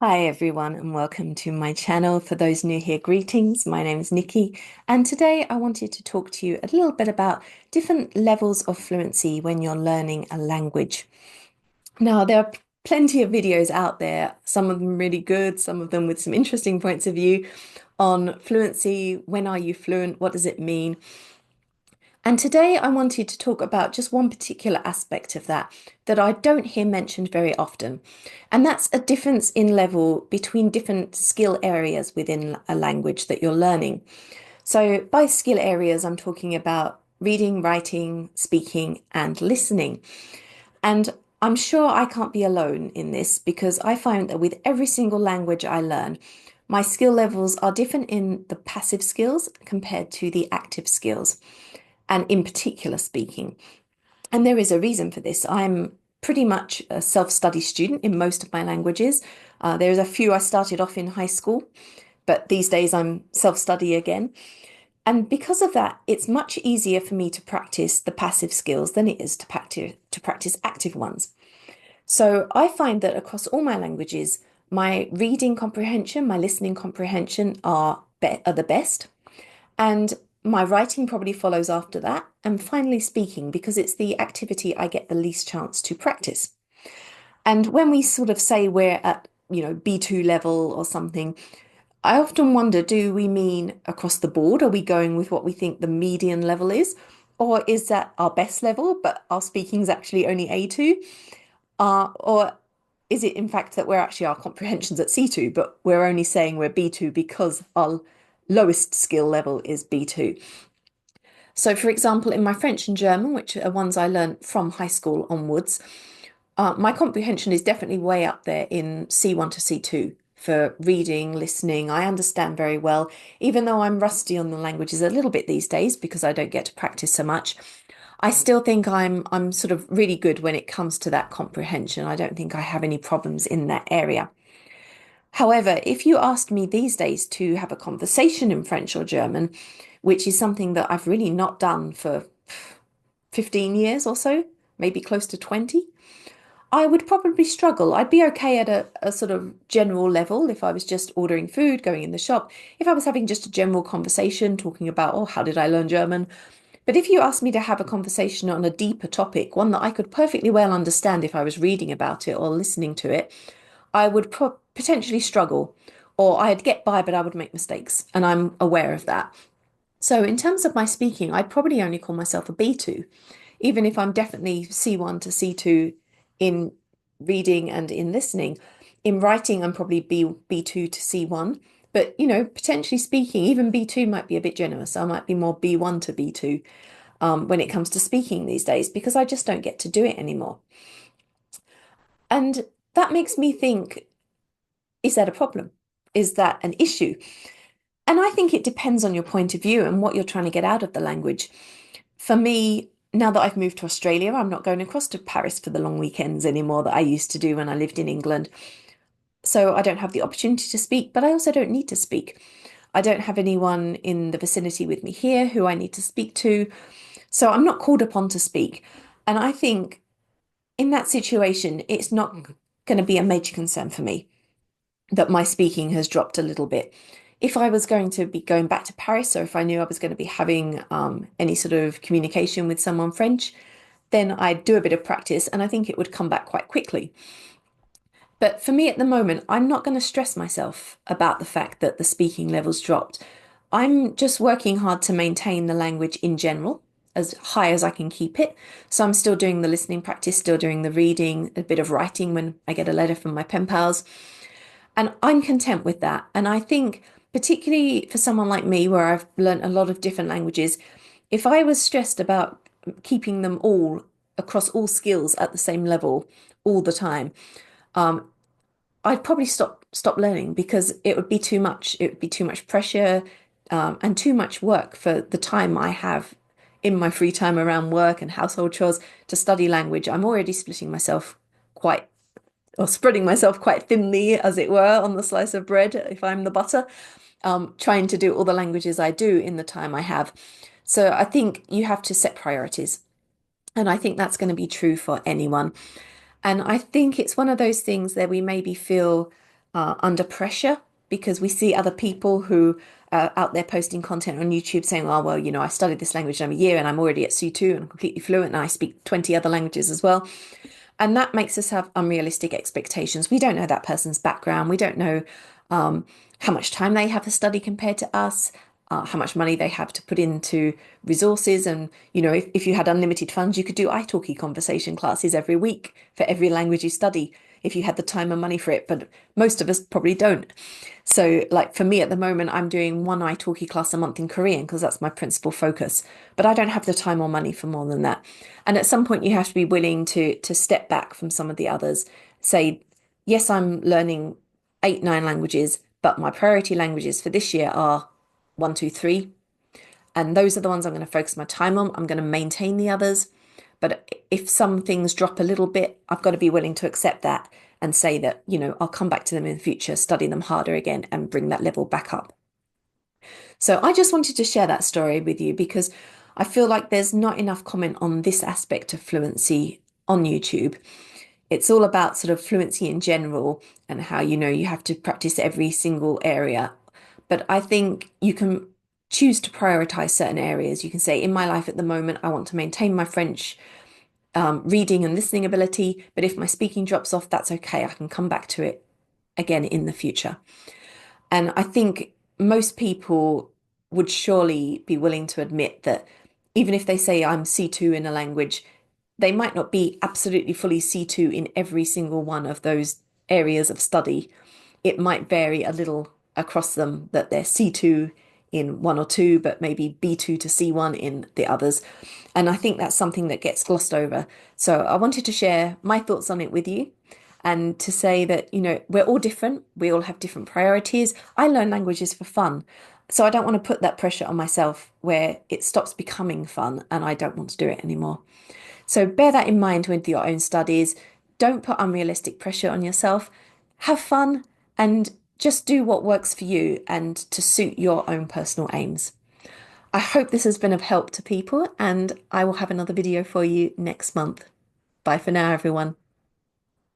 Hi everyone and welcome to my channel. For those new here, greetings. My name is Nikki and today I wanted to talk to you a little bit about different levels of fluency when you're learning a language. Now, there are plenty of videos out there, some of them really good, some of them with some interesting points of view on fluency. When are you fluent? What does it mean? And today I wanted to talk about just one particular aspect of that I don't hear mentioned very often. And that's a difference in level between different skill areas within a language that you're learning. So by skill areas, I'm talking about reading, writing, speaking, and listening. And I'm sure I can't be alone in this because I find that with every single language I learn, my skill levels are different in the passive skills compared to the active skills, and in particular speaking. And there is a reason for this. I'm pretty much a self-study student in most of my languages. There's a few I started off in high school, but these days I'm self-study again. And because of that, it's much easier for me to practice the passive skills than it is to practice active ones. So I find that across all my languages, my reading comprehension, my listening comprehension are the best. And my writing probably follows after that. And finally, speaking, because it's the activity I get the least chance to practice. And when we sort of say we're at, B2 level or something, I often wonder, do we mean across the board? Are we going with what we think the median level is? Or is that our best level, but our speaking is actually only A2? Or is it in fact that our comprehension's at C2, but we're only saying we're B2 because our lowest skill level is B2? So, for example, in my French and German, which are ones I learned from high school onwards, my comprehension is definitely way up there in C1 to C2 for reading, listening. I understand very well, even though I'm rusty on the languages a little bit these days because I don't get to practice so much. I still think I'm sort of really good when it comes to that comprehension. I don't think I have any problems in that area. However, if you asked me these days to have a conversation in French or German, which is something that I've really not done for 15 years or so, maybe close to 20, I would probably struggle. I'd be okay at a sort of general level if I was just ordering food, going in the shop. If I was having just a general conversation, talking about, oh, how did I learn German? But if you asked me to have a conversation on a deeper topic, one that I could perfectly well understand if I was reading about it or listening to it, I would potentially struggle, or I'd get by, but I would make mistakes. And I'm aware of that. So, in terms of my speaking, I'd probably only call myself a B2, even if I'm definitely C1 to C2 in reading and in listening. In writing, I'm probably B2 to C1. But, potentially speaking, even B2 might be a bit generous. I might be more B1 to B2 when it comes to speaking these days because I just don't get to do it anymore. And that makes me think, is that a problem? Is that an issue? And I think it depends on your point of view and what you're trying to get out of the language. For me, now that I've moved to Australia, I'm not going across to Paris for the long weekends anymore that I used to do when I lived in England. So I don't have the opportunity to speak, but I also don't need to speak. I don't have anyone in the vicinity with me here who I need to speak to. So I'm not called upon to speak. And I think in that situation, it's not going to be a major concern for me that my speaking has dropped a little bit. If I was going to be going back to Paris, or if I knew I was going to be having any sort of communication with someone French, then I'd do a bit of practice and I think it would come back quite quickly. But for me at the moment, I'm not going to stress myself about the fact that the speaking levels dropped. I'm just working hard to maintain the language in general, as high as I can keep it. So I'm still doing the listening practice, still doing the reading, a bit of writing when I get a letter from my pen pals. And I'm content with that. And I think, particularly for someone like me, where I've learned a lot of different languages, if I was stressed about keeping them all across all skills at the same level all the time, um, I'd probably stop learning because it would be too much. It would be too much pressure, and too much work for the time I have in my free time around work and household chores to study language. I'm already splitting myself quite or spreading myself quite thinly, as it were, on the slice of bread if I'm the butter, trying to do all the languages I do in the time I have. So I think you have to set priorities. And I think that's going to be true for anyone. And I think it's one of those things that we maybe feel under pressure because we see other people who are out there posting content on YouTube saying, oh, well, I studied this language in a year and I'm already at C2 and I'm completely fluent and I speak 20 other languages as well. And that makes us have unrealistic expectations. We don't know that person's background. We don't know um, how much time they have to study compared to us, how much money they have to put into resources. And, if you had unlimited funds, you could do italki conversation classes every week for every language you study if you had the time and money for it. But most of us probably don't. So, like for me at the moment, I'm doing one italki class a month in Korean because that's my principal focus. But I don't have the time or money for more than that. And at some point, you have to be willing to step back from some of the others. Say, yes, I'm learning 8, 9 languages, but my priority languages for this year are one, two, three. And those are the ones I'm going to focus my time on. I'm going to maintain the others. But if some things drop a little bit, I've got to be willing to accept that and say that, I'll come back to them in the future, study them harder again and bring that level back up. So I just wanted to share that story with you because I feel like there's not enough comment on this aspect of fluency on YouTube. It's all about sort of fluency in general and how, you have to practice every single area. But I think you can choose to prioritize certain areas. You can say, in my life at the moment, I want to maintain my French reading and listening ability. But if my speaking drops off, that's okay. I can come back to it again in the future. And I think most people would surely be willing to admit that even if they say I'm C2 in a language, they might not be absolutely fully C2 in every single one of those areas of study. It might vary a little across them that they're C2 in one or two, but maybe B2 to C1 in the others. And I think that's something that gets glossed over. So I wanted to share my thoughts on it with you and to say that, we're all different. We all have different priorities. I learn languages for fun. So I don't want to put that pressure on myself where it stops becoming fun and I don't want to do it anymore. So bear that in mind with your own studies. Don't put unrealistic pressure on yourself. Have fun and just do what works for you and to suit your own personal aims. I hope this has been of help to people and I will have another video for you next month. Bye for now, everyone.